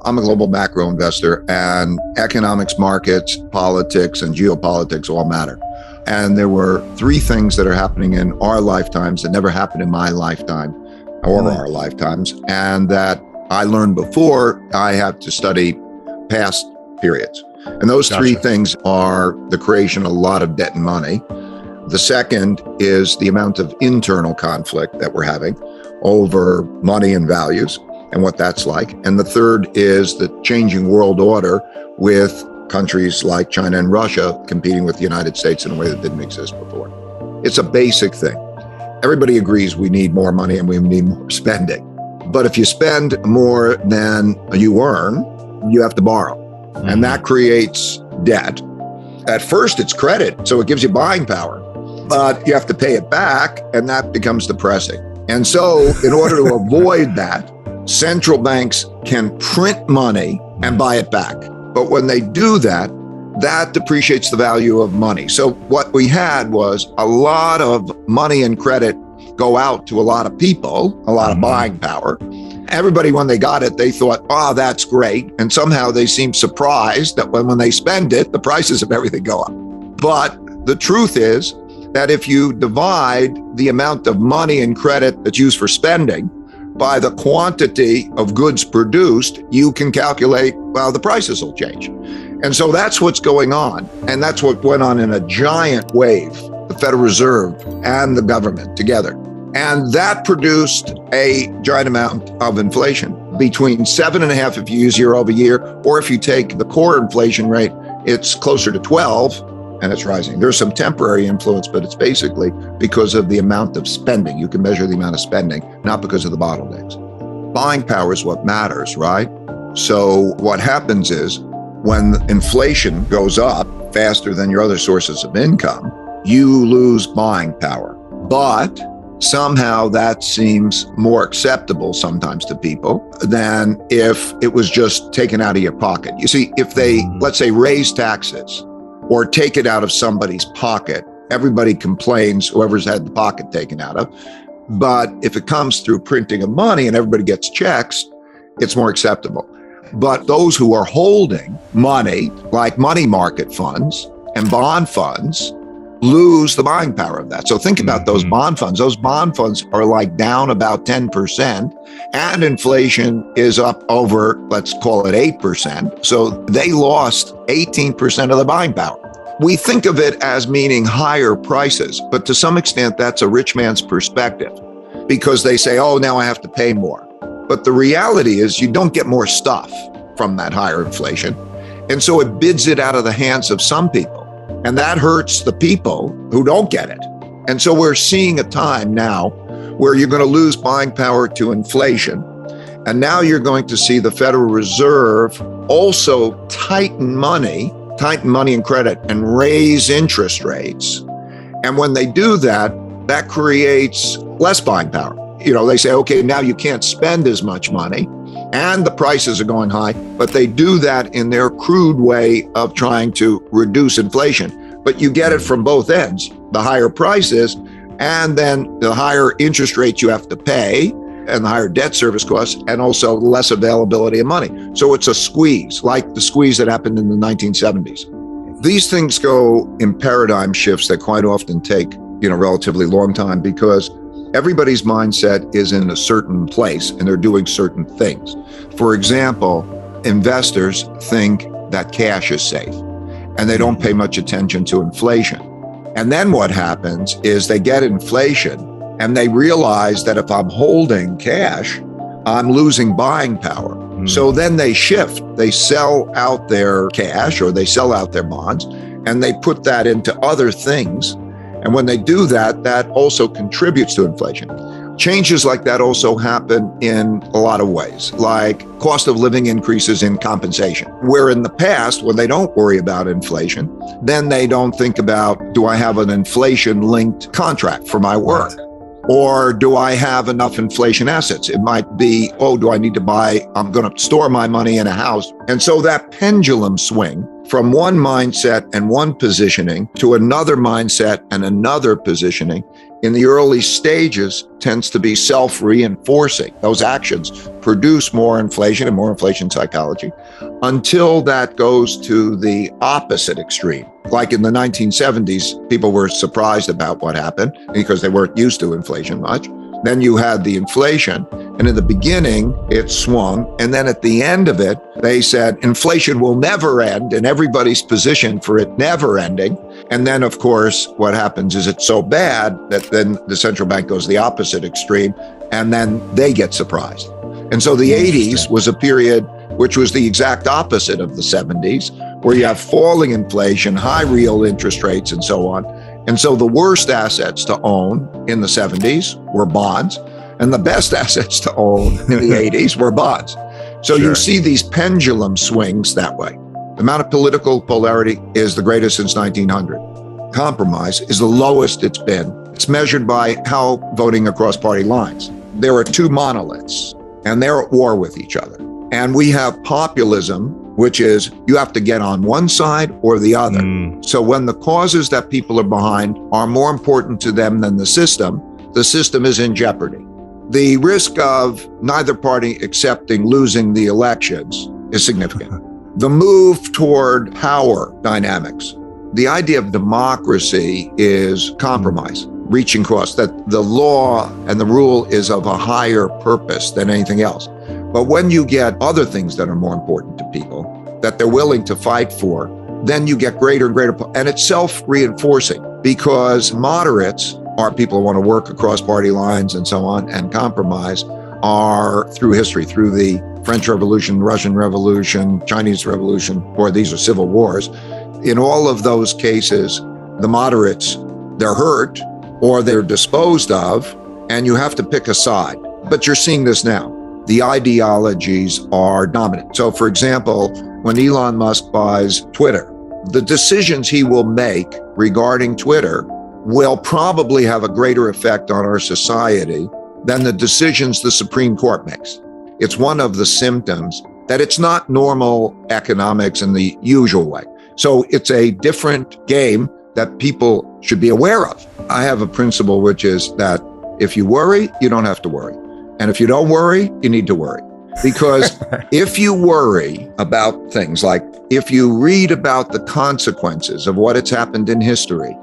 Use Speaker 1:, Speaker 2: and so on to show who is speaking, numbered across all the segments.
Speaker 1: I'm a global macro investor, and economics, markets, politics, and geopolitics all matter. And there were three things that are happening in our lifetimes that never happened in my lifetime or our lifetimes, and that I learned before I had to study past periods. And those three things are the creation of a lot of debt and money. The second is the amount of internal conflict that we're having over money and values and what that's like. And the third is the changing world order with countries like China and Russia competing with the United States in a way that didn't exist before. It's a basic thing. Everybody agrees we need more money and we need more spending. But if you spend more than you earn, you have to borrow. And that creates debt. At first, it's credit, so it gives you buying power. But you have to pay it back, and that becomes depressing. And so in order to avoid that, central banks can print money and buy it back. But when they do that, that depreciates the value of money. So what we had was a lot of money and credit go out to a lot of people, a lot of buying power. Everybody, when they got it, they thought, oh, that's great. And somehow they seemed surprised that when they spend it, the prices of everything go up. But the truth is that if you divide the amount of money and credit that's used for spending by the quantity of goods produced, you can calculate, well, the prices will change. And so that's what's going on. And that's what went on in a giant wave, the Federal Reserve and the government together. And that produced a giant amount of inflation, between 7.5% if you use year over year, or if you take the core inflation rate, it's closer to 12 and it's rising. There's some temporary influence, but it's basically because of the amount of spending. You can measure the amount of spending, not because of the bottlenecks. Buying power is what matters, right? So what happens is when inflation goes up faster than your other sources of income, you lose buying power. But somehow that seems more acceptable sometimes to people than if it was just taken out of your pocket. You see, if they, let's say, raise taxes or take it out of somebody's pocket, everybody complains, whoever's had the pocket taken out of. But if it comes through printing of money and everybody gets checks, it's more acceptable. But those who are holding money, like money market funds and bond funds, lose the buying power of that. So think about those bond funds. Those bond funds are like down about 10%, and inflation is up over, let's call it 8%. So they lost 18% of the buying power. We think of it as meaning higher prices, but to some extent, that's a rich man's perspective because they say, oh, now I have to pay more. But the reality is you don't get more stuff from that higher inflation. And so it bids it out of the hands of some people. And that hurts the people who don't get it. And so we're seeing a time now where you're going to lose buying power to inflation. And now you're going to see the Federal Reserve also tighten money and credit and raise interest rates. And when they do that, that creates less buying power. You know, they say, okay, now you can't spend as much money and the prices are going high, but they do that in their crude way of trying to reduce inflation. But you get it from both ends, the higher prices and then the higher interest rates you have to pay and the higher debt service costs and also less availability of money. So it's a squeeze, like the squeeze that happened in the 1970s. These things go in paradigm shifts that quite often take, relatively long time because everybody's mindset is in a certain place and they're doing certain things. For example, investors think that cash is safe and they don't pay much attention to inflation. And then what happens is they get inflation and they realize that if I'm holding cash, I'm losing buying power. So then they shift, they sell out their cash or they sell out their bonds and they put that into other things. And when they do that, that also contributes to inflation. Changes like that also happen in a lot of ways, like cost of living increases in compensation, where in the past, when they don't worry about inflation, then they don't think about, do I have an inflation-linked contract for my work? Or do I have enough inflation assets? It might be, oh, do I need to buy, I'm going to store my money in a house. And so that pendulum swing from one mindset and one positioning to another mindset and another positioning in the early stages tends to be self-reinforcing. Those actions produce more inflation and more inflation psychology until that goes to the opposite extreme. Like in the 1970s, people were surprised about what happened because they weren't used to inflation much. Then you had the inflation, and in the beginning, it swung. And then at the end of it, they said inflation will never end, and everybody's positioned for it never ending. And then, of course, what happens is it's so bad that then the central bank goes the opposite extreme, and then they get surprised. And so the 80s was a period which was the exact opposite of the 70s, where you have falling inflation, high real interest rates, and so on. And so the worst assets to own in the 70s were bonds, and the best assets to own in the 80s were bonds. So you see these pendulum swings that way. The amount of political polarity is the greatest since 1900. Compromise is the lowest it's been. It's measured by how voting across party lines. There are two monoliths, and they're at war with each other. And we have populism, which is you have to get on one side or the other. So when the causes that people are behind are more important to them than the system is in jeopardy. The risk of neither party accepting losing the elections is significant. The move toward power dynamics, the idea of democracy is compromise, reaching across, that the law and the rule is of a higher purpose than anything else. But when you get other things that are more important to people, that they're willing to fight for, then you get greater and greater, and it's self-reinforcing, because moderates are people who want to work across party lines and so on, and compromise are through history, through the French Revolution, Russian Revolution, Chinese Revolution, or these are civil wars. In all of those cases, the moderates, they're hurt or they're disposed of, and you have to pick a side. But you're seeing this now. The ideologies are dominant. So for example, when Elon Musk buys Twitter, the decisions he will make regarding Twitter will probably have a greater effect on our society than the decisions the Supreme Court makes. It's one of the symptoms that it's not normal economics in the usual way. So it's a different game that people should be aware of. I have a principle, which is that if you worry, you don't have to worry. And if you don't worry, you need to worry. Because if you worry about things like, if you read about the consequences of what has happened in history,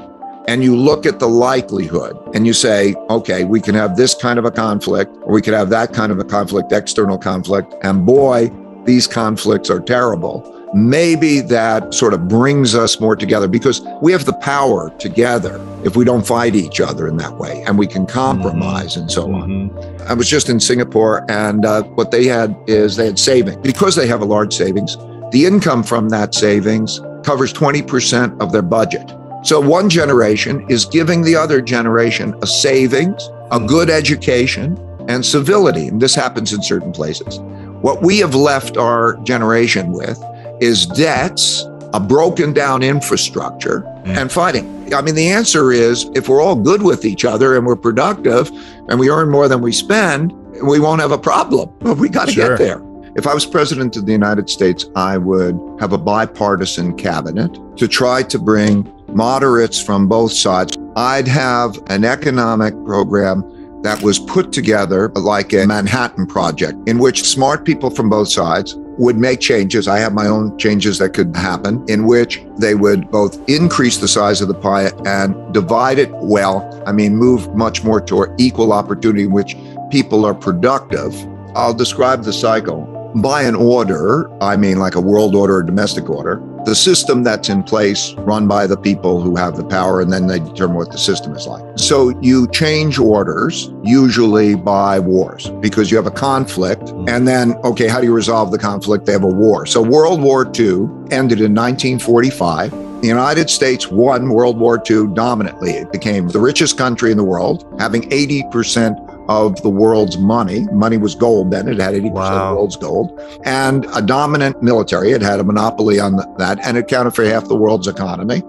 Speaker 1: and you look at the likelihood and you say, okay, we can have this kind of a conflict, or we could have that kind of a conflict, external conflict, and boy, these conflicts are terrible. Maybe that sort of brings us more together, because we have the power together if we don't fight each other in that way, and we can compromise and so on. I was just in Singapore, and what they had is they had savings. Because they have a large savings, the income from that savings covers 20% of their budget. So one generation is giving the other generation a savings, a good education, and civility. And this happens in certain places. What we have left our generation with is debts, a broken down infrastructure, and fighting. I mean, the answer is, if we're all good with each other and we're productive and we earn more than we spend, we won't have a problem. But we got to get there. If I was president of the United States, I would have a bipartisan cabinet to try to bring moderates from both sides. I'd have an economic program that was put together like a Manhattan Project, in which smart people from both sides would make changes. I have my own changes that could happen, in which they would both increase the size of the pie and divide it well. I mean, move much more toward equal opportunity in which people are productive. I'll describe the cycle. By an order, I mean like a world order or domestic order, the system that's in place run by the people who have the power, and then they determine what the system is like. So you change orders, usually by wars, because you have a conflict, and then, okay, how do you resolve the conflict? They have a war. So World War II ended in 1945. The United States won World War II dominantly. It became the richest country in the world, having 80% of the world's money. Money was gold then. It had 80% of the world's gold. And a dominant military. It had a monopoly on that, and it accounted for half the world's economy.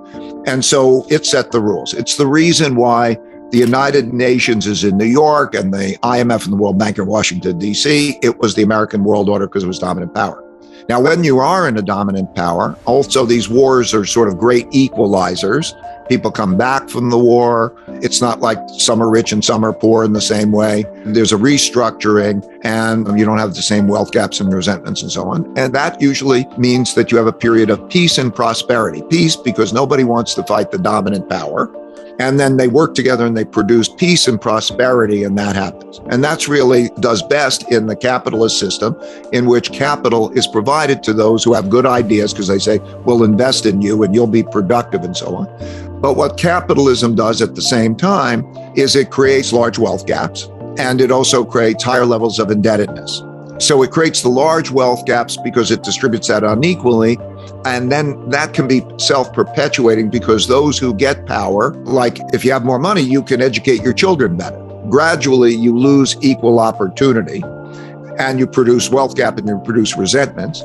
Speaker 1: And so it set the rules. It's the reason why the United Nations is in New York and the IMF and the World Bank in Washington, D.C. It was the American world order because it was dominant power. Now, when you are in a dominant power, also these wars are sort of great equalizers, People come back from the war. It's not like some are rich and some are poor in the same way. There's a restructuring and you don't have the same wealth gaps and resentments and so on. And that usually means that you have a period of peace and prosperity. Peace because nobody wants to fight the dominant power. And then they work together and they produce peace and prosperity, and that happens. And that's really does best in the capitalist system, in which capital is provided to those who have good ideas, because they say, we'll invest in you and you'll be productive and so on. But what capitalism does at the same time is it creates large wealth gaps, and it also creates higher levels of indebtedness. So it creates the large wealth gaps because it distributes that unequally. And then that can be self-perpetuating because those who get power, like if you have more money, you can educate your children better. Gradually, you lose equal opportunity and you produce wealth gap and you produce resentments.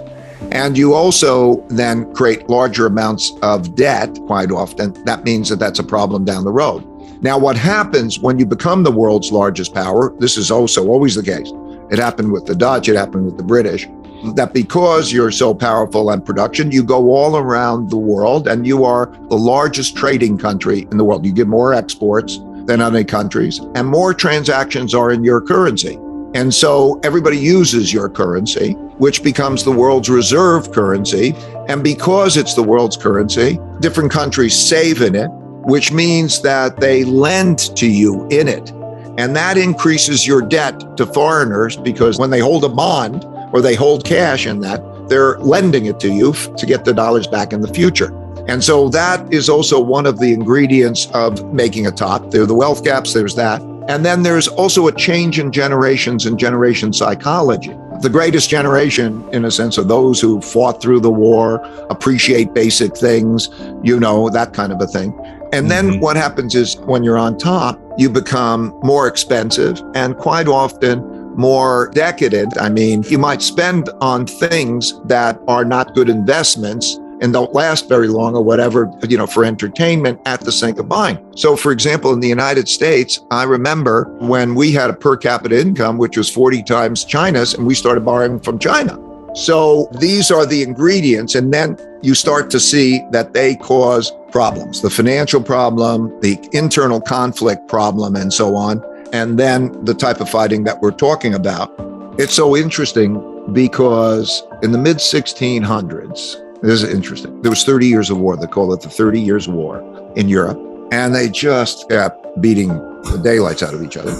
Speaker 1: And you also then create larger amounts of debt quite often. That means that that's a problem down the road. Now, what happens when you become the world's largest power, this is also always the case. It happened with the Dutch, it happened with the British, that because you're so powerful in production, you go all around the world and you are the largest trading country in the world. You get more exports than other countries and more transactions are in your currency. And so everybody uses your currency, which becomes the world's reserve currency. And because it's the world's currency, different countries save in it, which means that they lend to you in it. And that increases your debt to foreigners because when they hold a bond or they hold cash in that, they're lending it to you to get the dollars back in the future. And so that is also one of the ingredients of making a top. There are the wealth gaps, there's that. And then there's also a change in generations and generation psychology. The greatest generation, in a sense, are those who fought through the war, appreciate basic things, that kind of a thing. And then what happens is when you're on top, you become more expensive and quite often more decadent. I mean, you might spend on things that are not good investments and don't last very long or whatever, for entertainment at the sake of buying. So for example, in the United States, I remember when we had a per capita income, which was 40 times China's, and we started borrowing from China. So these are the ingredients. And then you start to see that they cause problems, the financial problem, the internal conflict problem, and so on. And then the type of fighting that we're talking about. It's so interesting because in the mid 1600s, this is interesting. There was 30 years of war. They call it the 30 Years' War in Europe. And they just kept beating the daylights out of each other.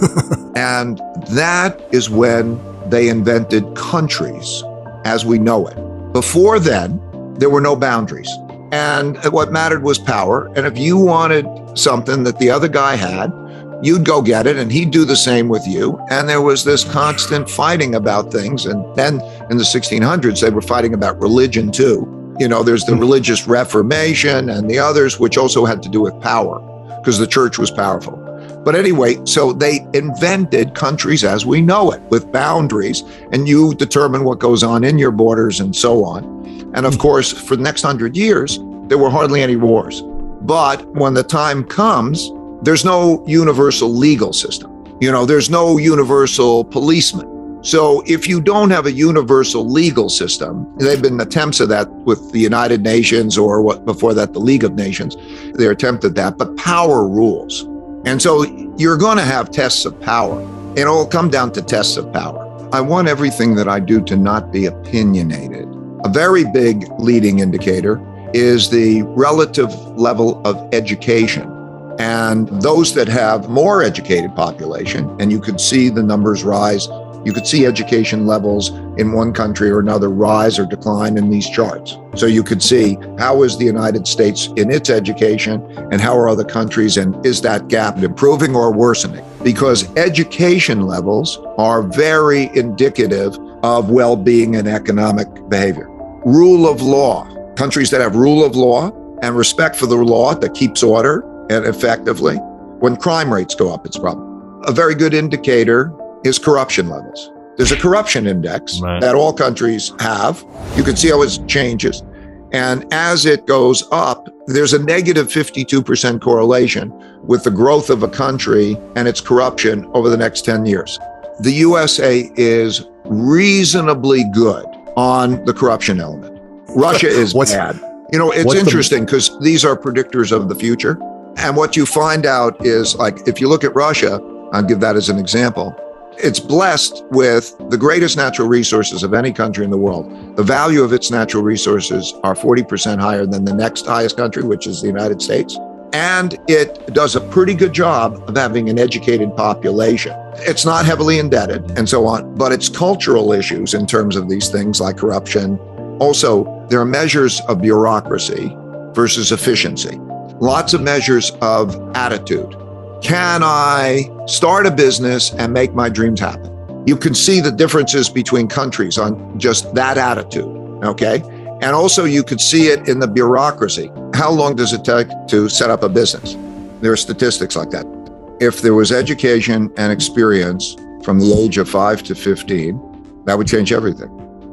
Speaker 1: And that is when they invented countries as we know it. Before then, there were no boundaries. And what mattered was power. And if you wanted something that the other guy had, you'd go get it and he'd do the same with you. And there was this constant fighting about things. And then in the 1600s, they were fighting about religion too. There's the religious Reformation and the others, which also had to do with power because the church was powerful. But anyway, so they invented countries as we know it with boundaries, and you determine what goes on in your borders and so on. And of course, for the next 100 years, there were hardly any wars. But when the time comes, there's no universal legal system. There's no universal policeman. So if you don't have a universal legal system, there have been attempts at that with the United Nations or before that, the League of Nations. They attempted that, but power rules. And so you're going to have tests of power. It'll come down to tests of power. I want everything that I do to not be opinionated. A very big leading indicator is the relative level of education. And those that have more educated population, and you could see the numbers rise, you could see education levels in one country or another rise or decline in these charts. So you could see how is the United States in its education and how are other countries, and is that gap improving or worsening? Because education levels are very indicative of well-being and economic behavior. Rule of law, countries that have rule of law and respect for the law that keeps order and effectively, when crime rates go up, it's a problem. A very good indicator is corruption levels. There's a corruption index that all countries have. You can see how it changes. And as it goes up, there's a negative 52% correlation with the growth of a country and its corruption over the next 10 years. The USA is reasonably good on the corruption element. Russia is bad. It's interesting because these are predictors of the future. And what you find out is, like, if you look at Russia, I'll give that as an example, it's blessed with the greatest natural resources of any country in the world. The value of its natural resources are 40% higher than the next highest country, which is the United States. And it does a pretty good job of having an educated population. It's not heavily indebted and so on, but it's cultural issues in terms of these things like corruption. Also, there are measures of bureaucracy versus efficiency. Lots of measures of attitude. Can I start a business and make my dreams happen? You can see the differences between countries on just that attitude, okay? And also you could see it in the bureaucracy. How long does it take to set up a business? There are statistics like that. If there was education and experience from the age of 5 to 15, that would change everything.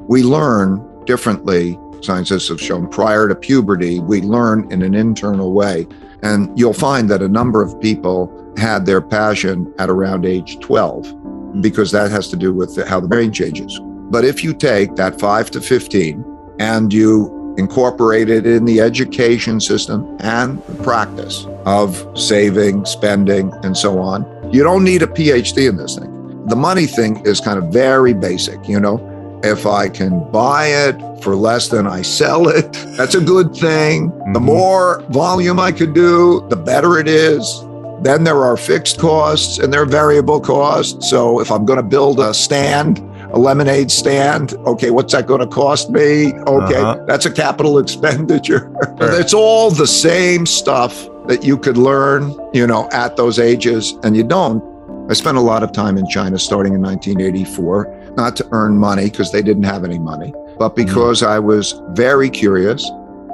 Speaker 1: We learn differently, scientists have shown, prior to puberty. We learn in an internal way. And you'll find that a number of people had their passion at around age 12, because that has to do with how the brain changes. But if you take that 5 to 15 and you incorporate it in the education system and the practice of saving, spending, and so on, you don't need a PhD in this thing. The money thing is kind of very basic, you know. If I can buy it for less than I sell it, that's a good thing. The more volume I could do, the better it is. Then there are fixed costs and there are variable costs. So if I'm going to build a stand, a lemonade stand, okay, what's that going to cost me? Okay, that's a capital expenditure. It's all the same stuff that you could learn, you know, at those ages, and you don't. I spent a lot of time in China starting in 1984. Not to earn money because they didn't have any money, but because I was very curious.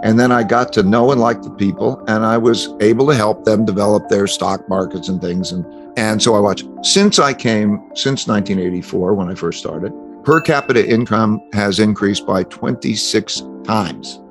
Speaker 1: And then I got to know and like the people, and I was able to help them develop their stock markets and things. And so I watched. Since 1984, when I first started, per capita income has increased by 26 times.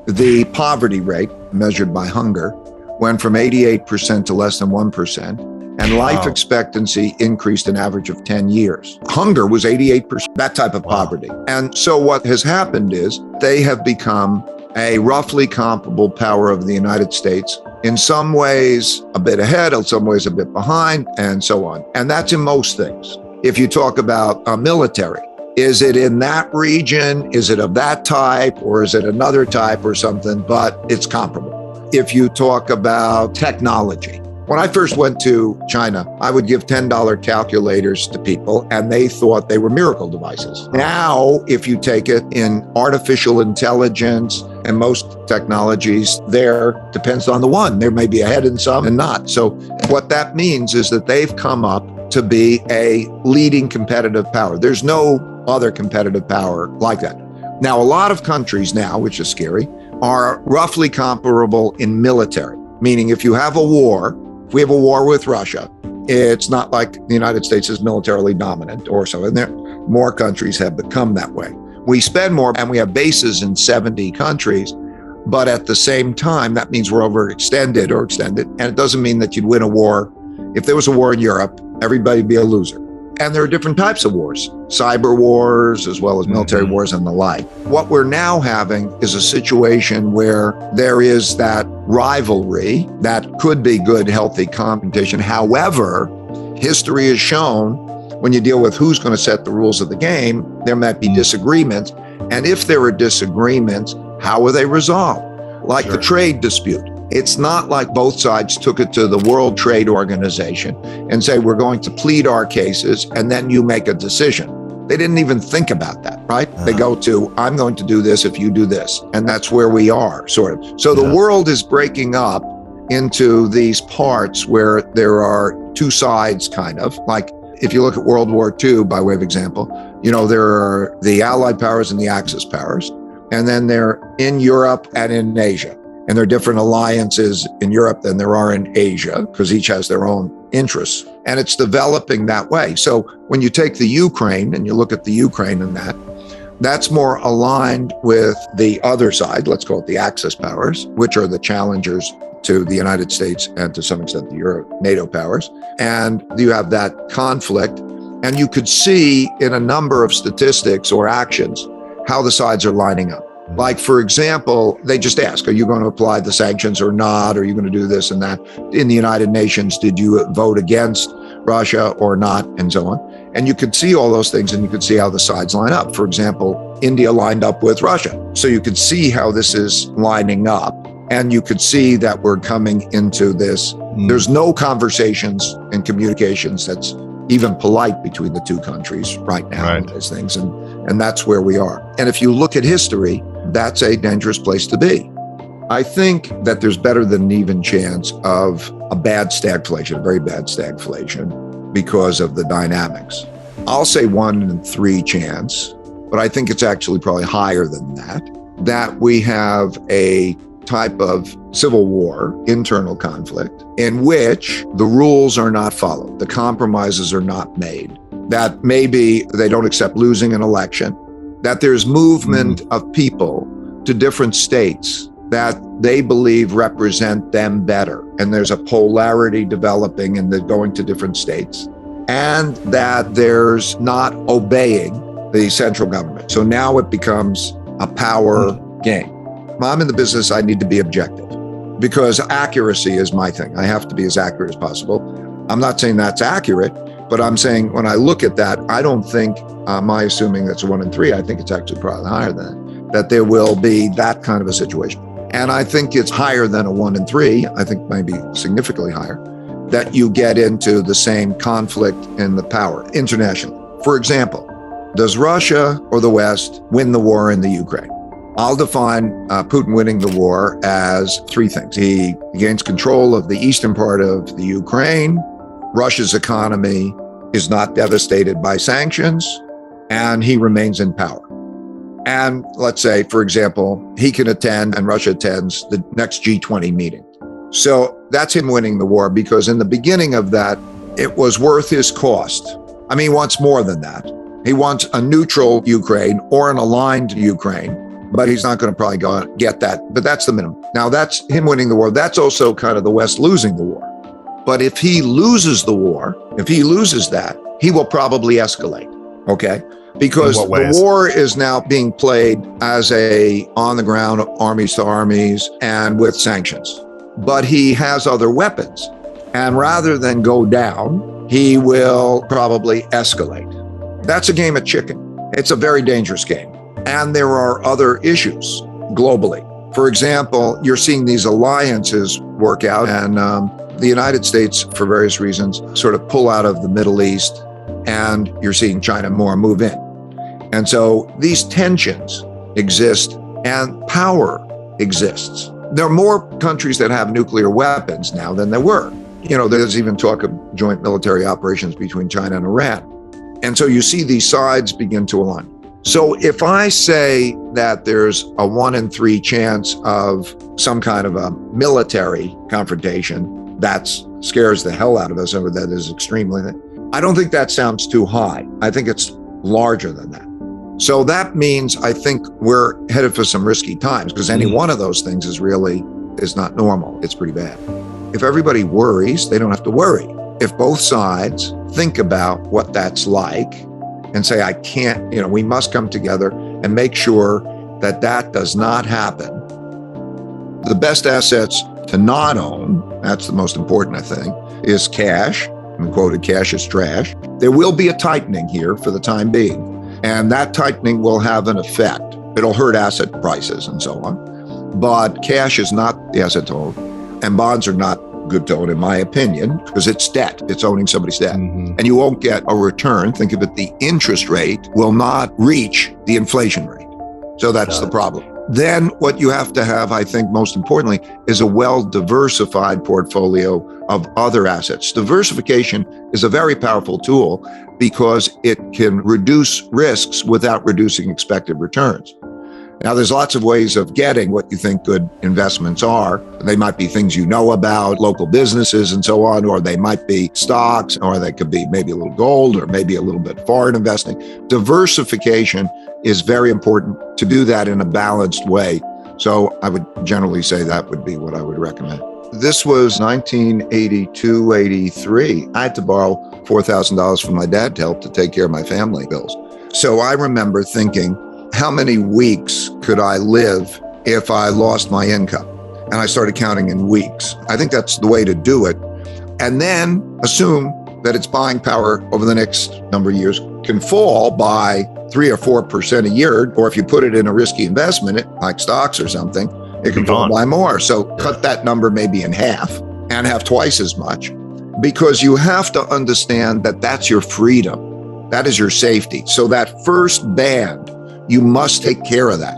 Speaker 1: The poverty rate, measured by hunger, went from 88% to less than 1%. And life expectancy increased an average of 10 years. Hunger was 88%, that type of poverty. And so what has happened is they have become a roughly comparable power of the United States, in some ways a bit ahead, in some ways a bit behind, and so on. And that's in most things. If you talk about military, is it in that region? Is it of that type? Or is it another type or something? But it's comparable. If you talk about technology, when I first went to China, I would give $10 calculators to people and they thought they were miracle devices. Now, if you take it in artificial intelligence and most technologies, there depends on the one. There may be ahead in some and not. So what that means is that they've come up to be a leading competitive power. There's no other competitive power like that. Now, a lot of countries now, which is scary, are roughly comparable in military, meaning if you have a war, if we have a war with Russia, it's not like the United States is militarily dominant or so. And there, more countries have become that way. We spend more and we have bases in 70 countries, but at the same time, that means we're overextended or extended. And it doesn't mean that you'd win a war. If there was a war in Europe, everybody'd be a loser. And there are different types of wars, cyber wars, as well as military wars and the like. What we're now having is a situation where there is that rivalry that could be good, healthy competition. However, history has shown when you deal with who's going to set the rules of the game, there might be disagreements. And if there are disagreements, how are they resolved? Like the trade dispute. It's not like both sides took it to the World Trade Organization and say, we're going to plead our cases and then you make a decision. They didn't even think about that, right? They go to, I'm going to do this if you do this. And that's where we are, sort of. So the world is breaking up into these parts where there are two sides, kind of. Like if you look at World War II, by way of example, you know, there are the Allied powers and the Axis powers. And then they're in Europe and in Asia. And there are different alliances in Europe than there are in Asia, because each has their own interests. And it's developing that way. So when you take the Ukraine and you look at the Ukraine and that's more aligned with the other side, let's call it the Axis powers, which are the challengers to the United States and to some extent the NATO powers. And you have that conflict. And you could see in a number of statistics or actions how the sides are lining up. Like, for example, they just ask, are you going to apply the sanctions or not? Are you going to do this and that? In the United Nations, did you vote against Russia or not? And so on. And you could see all those things, and you could see how the sides line up. For example, India lined up with Russia. So you could see how this is lining up. And you could see that we're coming into this. There's no conversations and communications that's even polite between the two countries right now. Right. These things. And that's where we are. And if you look at history, that's a dangerous place to be. I think that there's better than an even chance of a bad stagflation, a very bad stagflation, because of the dynamics. I'll say 1 in 3 chance, but I think it's actually probably higher than that we have a type of civil war, internal conflict, in which the rules are not followed, the compromises are not made, that maybe they don't accept losing an election, that there's movement of people to different states that they believe represent them better. And there's a polarity developing and they're going to different states. And that there's not obeying the central government. So now it becomes a power game. I'm in the business, I need to be objective because accuracy is my thing. I have to be as accurate as possible. I'm not saying that's accurate, but I'm saying when I look at that, I don't think, my assuming that's 1 in 3, I think it's actually probably higher than that there will be that kind of a situation. And I think it's higher than a 1 in 3, I think maybe significantly higher, that you get into the same conflict in the power internationally. For example, does Russia or the West win the war in the Ukraine? I'll define Putin winning the war as 3 things. He gains control of the eastern part of the Ukraine, Russia's economy is not devastated by sanctions, and he remains in power. And let's say, for example, he can attend and Russia attends the next G20 meeting. So that's him winning the war, because in the beginning of that, it was worth his cost. I mean, he wants more than that. He wants a neutral Ukraine or an aligned Ukraine, but he's not going to probably go and get that. But that's the minimum. Now, that's him winning the war. That's also kind of the West losing the war. But if he loses the war, if he loses that, he will probably escalate, okay? Because the war is now being played as a on the ground, armies to armies, and with sanctions. But he has other weapons. And rather than go down, he will probably escalate. That's a game of chicken. It's a very dangerous game. And there are other issues globally. For example, you're seeing these alliances work out, and the United States, for various reasons, sort of pull out of the Middle East, and you're seeing China more move in. And so these tensions exist and power exists. There are more countries that have nuclear weapons now than there were. You know, there's even talk of joint military operations between China and Iran. And so you see these sides begin to align. So if I say that there's a 1 in 3 chance of some kind of a military confrontation, that scares the hell out of us, or that is extremely, I don't think that sounds too high. I think it's larger than that. So that means I think we're headed for some risky times, because any one of those things is not normal. It's pretty bad. If everybody worries, they don't have to worry. If both sides think about what that's like and say, I can't, we must come together and make sure that that does not happen. The best assets to not own, that's the most important, I think, is cash. I'm quoted, cash is trash. There will be a tightening here for the time being. And that tightening will have an effect. It'll hurt asset prices and so on. But cash is not the asset to own. And bonds are not good to own, in my opinion, because it's debt. It's owning somebody's debt. And you won't get a return. Think of it, the interest rate will not reach the inflation rate. So that's the problem. Then what you have to have, I think, most importantly, is a well-diversified portfolio of other assets. Diversification is a very powerful tool because it can reduce risks without reducing expected returns. Now, there's lots of ways of getting what you think good investments are. They might be things you know about, local businesses and so on, or they might be stocks, or they could be maybe a little gold, or maybe a little bit foreign investing. Diversification is very important to do that in a balanced way. So I would generally say that would be what I would recommend. This was 1982, 83. I had to borrow $4,000 from my dad to help to take care of my family bills. So I remember thinking, how many weeks could I live if I lost my income? And I started counting in weeks. I think that's the way to do it. And then assume that its buying power over the next number of years can fall by 3 or 4% a year. Or if you put it in a risky investment, like stocks or something, it can fall by more. So cut that number maybe in half and have twice as much, because you have to understand that that's your freedom. That is your safety. So that first band, you must take care of that.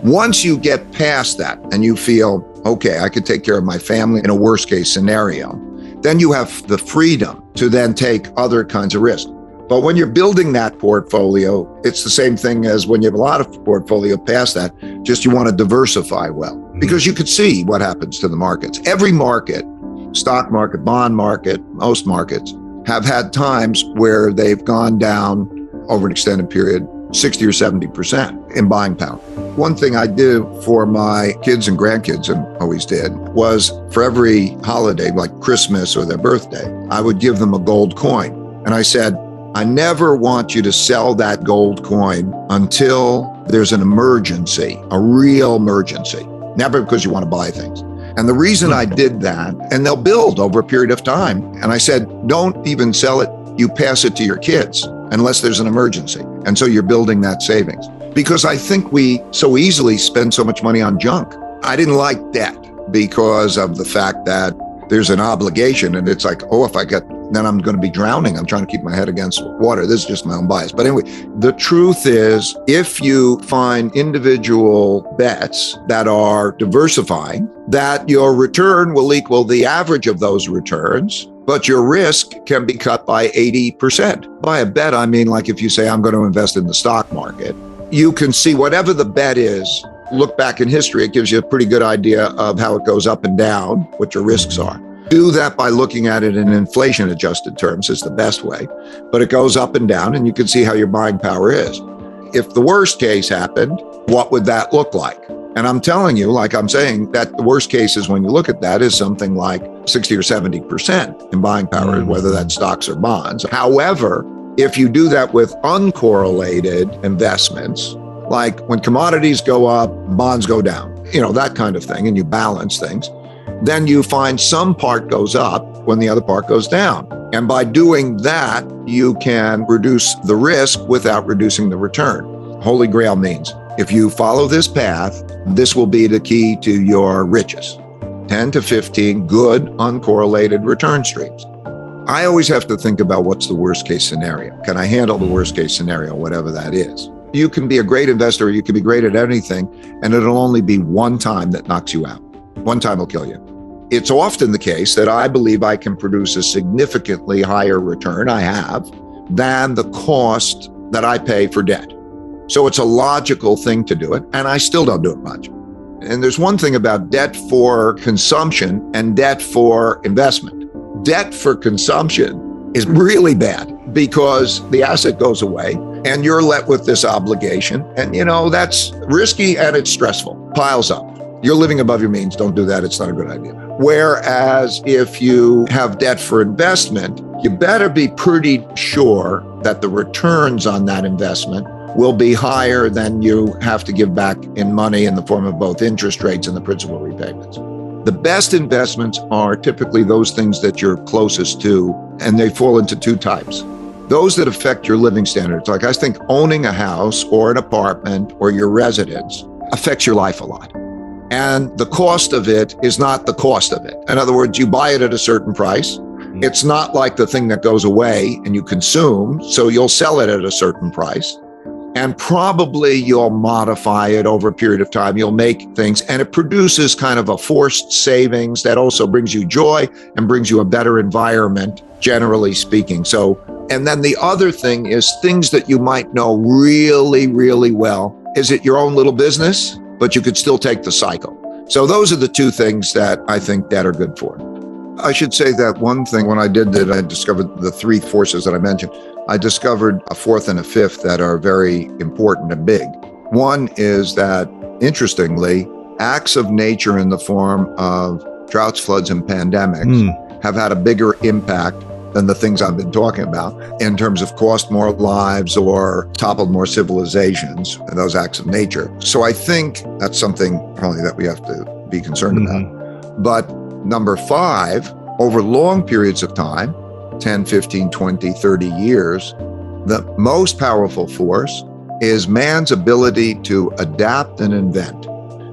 Speaker 1: Once you get past that and you feel, okay, I could take care of my family in a worst case scenario, then you have the freedom to then take other kinds of risks. But when you're building that portfolio, it's the same thing as when you have a lot of portfolio past that, just you want to diversify well, because you could see what happens to the markets. Every market, stock market, bond market, most markets have had times where they've gone down over an extended period, 60 or 70% in buying power. One thing I did for my kids and grandkids, and always did, was for every holiday, like Christmas or their birthday, I would give them a gold coin. And I said, I never want you to sell that gold coin until there's an emergency, a real emergency, never because you want to buy things. And the reason I did that, and they'll build over a period of time. And I said, don't even sell it. You pass it to your kids unless there's an emergency. And so you're building that savings. Because I think we so easily spend so much money on junk. I didn't like debt because of the fact that there's an obligation and it's like, oh, if I get, then I'm going to be drowning. I'm trying to keep my head against water. This is just my own bias. But anyway, the truth is, if you find individual bets that are diversifying, that your return will equal the average of those returns, but your risk can be cut by 80%. By a bet, I mean, like if you say, I'm going to invest in the stock market, you can see whatever the bet is, look back in history, it gives you a pretty good idea of how it goes up and down, what your risks are. Do that by looking at it in inflation adjusted terms is the best way, but it goes up and down and you can see how your buying power is. If the worst case happened, what would that look like? And I'm telling you, like I'm saying, that the worst case is when you look at that is something like 60 or 70% in buying power, whether that's stocks or bonds. However, if you do that with uncorrelated investments, like when commodities go up, bonds go down, that kind of thing, and you balance things, then you find some part goes up when the other part goes down. And by doing that, you can reduce the risk without reducing the return. Holy Grail means if you follow this path, this will be the key to your riches. 10 to 15 good uncorrelated return streams. I always have to think about what's the worst case scenario. Can I handle the worst case scenario, whatever that is? You can be a great investor, you can be great at anything, and it'll only be one time that knocks you out. One time will kill you. It's often the case that I believe I can produce a significantly higher return, I have, than the cost that I pay for debt. So it's a logical thing to do it, and I still don't do it much. And there's one thing about debt for consumption and debt for investment. Debt for consumption is really bad because the asset goes away and you're left with this obligation. And that's risky and it's stressful, piles up. You're living above your means. Don't do that. It's not a good idea. Whereas if you have debt for investment, you better be pretty sure that the returns on that investment will be higher than you have to give back in money in the form of both interest rates and the principal repayments. The best investments are typically those things that you're closest to, and they fall into two types. Those that affect your living standards. Like I think owning a house or an apartment or your residence affects your life a lot. And the cost of it is not the cost of it. In other words, you buy it at a certain price. It's not like the thing that goes away and you consume, so you'll sell it at a certain price. And probably you'll modify it over a period of time. You'll make things, and it produces kind of a forced savings that also brings you joy and brings you a better environment, generally speaking. So, and then the other thing is things that you might know really, really well. Is it your own little business? But you could still take the cycle. So those are the two things that I think that are good for. I should say that one thing, when I did that, I discovered the three forces that I mentioned. I discovered a fourth and a fifth that are very important and big. One is that, interestingly, acts of nature in the form of droughts, floods, and pandemics have had a bigger impact than the things I've been talking about in terms of cost more lives or toppled more civilizations and those acts of nature. So I think that's something probably that we have to be concerned about. But number 5, over long periods of time, 10, 15, 20, 30 years, the most powerful force is man's ability to adapt and invent.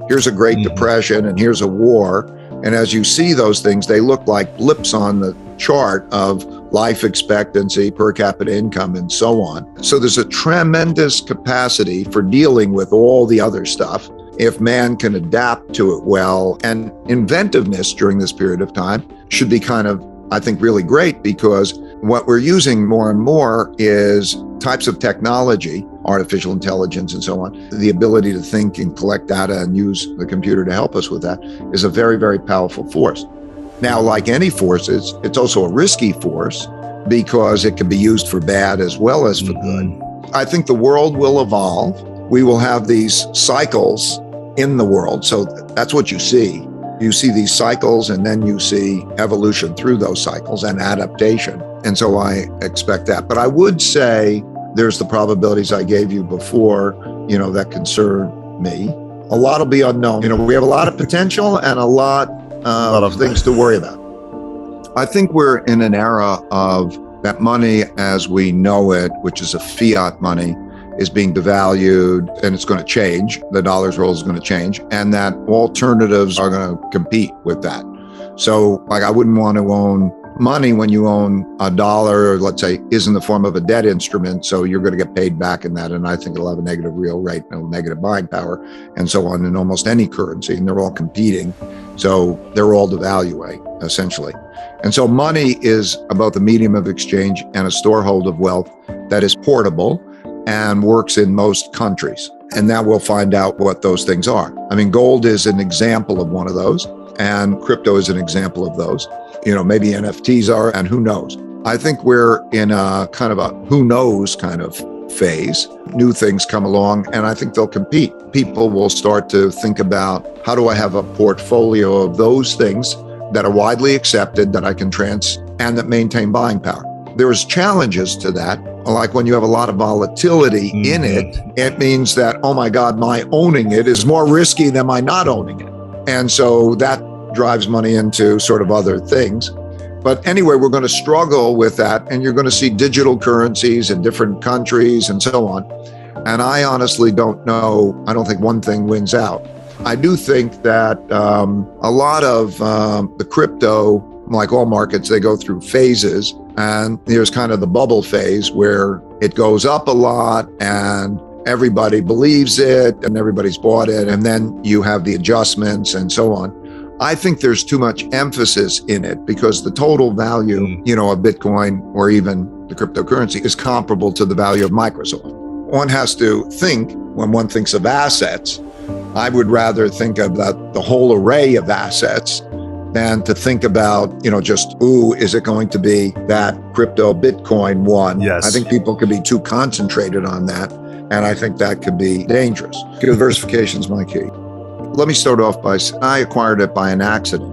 Speaker 1: Here's a Great Depression and here's a war. And as you see those things, they look like blips on the chart of life expectancy, per capita income, and so on. So there's a tremendous capacity for dealing with all the other stuff if man can adapt to it well. And inventiveness during this period of time should be kind of, I think, really great, because what we're using more and more is types of technology, artificial intelligence and so on. The ability to think and collect data and use the computer to help us with that is a very, very powerful force. Now, like any forces, it's also a risky force because it can be used for bad as well as for good. I think the world will evolve. We will have these cycles in the world. So that's what you see. You see these cycles, and then you see evolution through those cycles and adaptation. And so I expect that. But I would say there's the probabilities I gave you before, that concern me. A lot will be unknown. We have a lot of potential and a lot of things to worry about. I think we're in an era of that money as we know it, which is a fiat money, is being devalued, and it's going to change. The dollar's role is going to change, and that alternatives are going to compete with that. So I wouldn't want to own money when you own a dollar, let's say, is in the form of a debt instrument. So you're going to get paid back in that. And I think it'll have a negative real rate, negative buying power, and so on in almost any currency. And they're all competing. So they're all devaluing, essentially. And so money is about the medium of exchange and a storehold of wealth that is portable and works in most countries. And now we'll find out what those things are. Gold is an example of one of those, and crypto is an example of those. Maybe NFTs are, and who knows? I think we're in a kind of a who knows kind of phase. New things come along, and I think they'll compete. People will start to think about, how do I have a portfolio of those things that are widely accepted, that I can and that maintain buying power? There's challenges to that. Like when you have a lot of volatility in it, it means that, oh my God, my owning it is more risky than my not owning it. And so that drives money into sort of other things. But anyway, we're going to struggle with that. And you're going to see digital currencies in different countries and so on. And I honestly don't know. I don't think one thing wins out. I do think that a lot of the crypto, like all markets, they go through phases. And there's kind of the bubble phase where it goes up a lot and everybody believes it and everybody's bought it. And then you have the adjustments and so on. I think there's too much emphasis in it because the total value, of Bitcoin or even the cryptocurrency is comparable to the value of Microsoft. One has to think, when one thinks of assets, I would rather think about the whole array of assets than to think about, just, is it going to be that crypto Bitcoin one?
Speaker 2: Yes.
Speaker 1: I think people could be too concentrated on that. And I think that could be dangerous. Diversification is my key. Let me start off by, I acquired it by an accident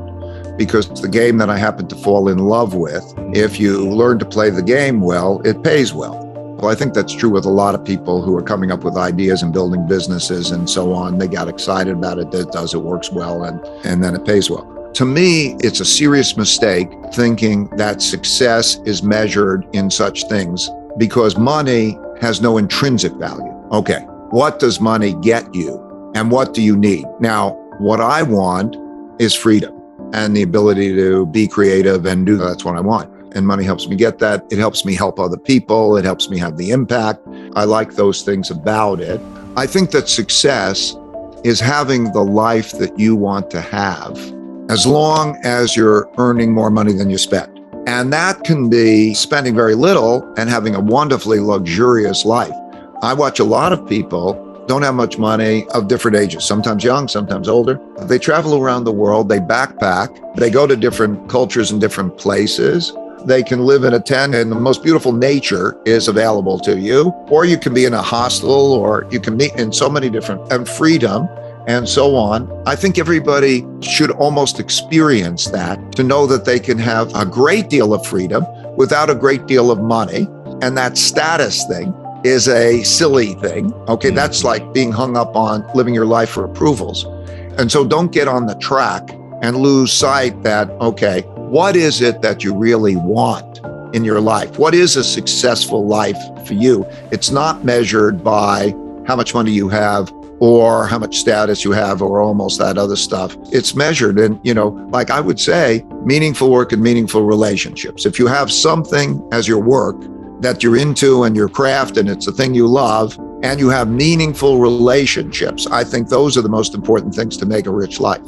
Speaker 1: because it's the game that I happened to fall in love with. If you learn to play the game well, it pays well. Well, I think that's true with a lot of people who are coming up with ideas and building businesses and so on. They got excited about it, it works well, and then it pays well. To me, it's a serious mistake thinking that success is measured in such things because money has no intrinsic value. Okay, what does money get you and what do you need? Now, what I want is freedom and the ability to be creative and do that's what I want. And money helps me get that. It helps me help other people. It helps me have the impact. I like those things about it. I think that success is having the life that you want to have, as long as you're earning more money than you spend. And that can be spending very little and having a wonderfully luxurious life. I watch a lot of people don't have much money of different ages, sometimes young, sometimes older. They travel around the world, they backpack, they go to different cultures and different places. They can live in a tent and the most beautiful nature is available to you, or you can be in a hostel, or you can meet in so many different, and freedom and so on. I think everybody should almost experience that to know that they can have a great deal of freedom without a great deal of money. And that status thing is a silly thing. Okay, that's like being hung up on living your life for approvals. And so don't get on the track and lose sight that, okay, what is it that you really want in your life? What is a successful life for you? It's not measured by how much money you have or how much status you have or almost that other stuff. It's measured in, like I would say, meaningful work and meaningful relationships. If you have something as your work that you're into and your craft and it's a thing you love and you have meaningful relationships, I think those are the most important things to make a rich life.